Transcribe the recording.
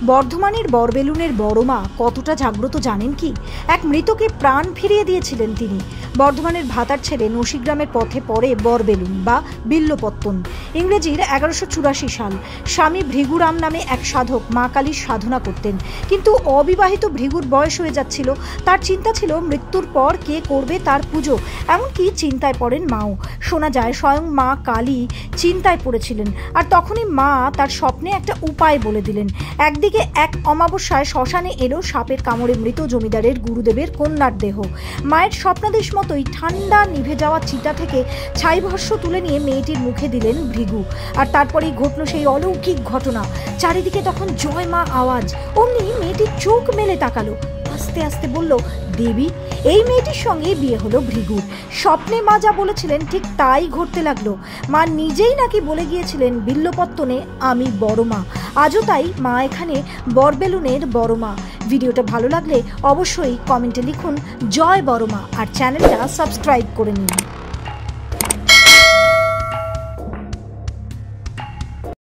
বর্ধমানের বরবেলুনের বড়মা কতটা জাগ্রত জানেন কি? এক মৃতকে প্রাণ ফিরিয়ে দিয়েছিলেন তিনি। বর্ধমানের ভাতার ছেড়ে নসিগ্রামের পথে পড়ে বরবেলুন বা বিল্লপত্তন। ইংরেজির 1184 সাল। স্বামী ভৃগুরাম নামে এক সাধক মা কালীর সাধনা করতেন, কিন্তু অবিবাহিত ভৃগুর বয়স হয়ে যাচ্ছিল। তার চিন্তা ছিল মৃত্যুর পর কে করবে তার পুজো, এমনকি চিন্তায় পড়েন মাও। শোনা যায় স্বয়ং মা কালী চিন্তায় পড়েছিলেন, আর তখনই মা তার স্বপ্নে একটা উপায় বলে দিলেন। একদিকে এক অমাবস্যায় শ্মশানে এলো সাপের কামড়ে মৃত জমিদারের গুরুদেবের কন্যার দেহ। মায়ের স্বপ্নাদেশ মতোই ঠান্ডা নিভে যাওয়া চিতা থেকে ছাইভস্য তুলে নিয়ে মেয়েটির মুখে দিলেন ভৃগু। আর তারপরেই ঘটল সেই অলৌকিক ঘটনা। চারিদিকে তখন জয় মা আওয়াজ। অমনি মেয়েটির চোখ মেলে তাকালো, আস্তে আস্তে বলল, দেবী। এই মেয়েটির সঙ্গে বিয়ে হলো ভৃগুর। স্বপ্নে মা যা বলেছিলেন ঠিক তাই ঘটতে লাগলো। মা নিজেই নাকি বলে গিয়েছিলেন বিল্লপত্তনে আমি বড়মা। আজও তাই মা এখানে বরবেলুনের বড়মা। ভিডিওটা ভালো লাগলে অবশ্যই কমেন্টে লিখুন জয় বড়মা, আর চ্যানেলটা সাবস্ক্রাইব করে নিন।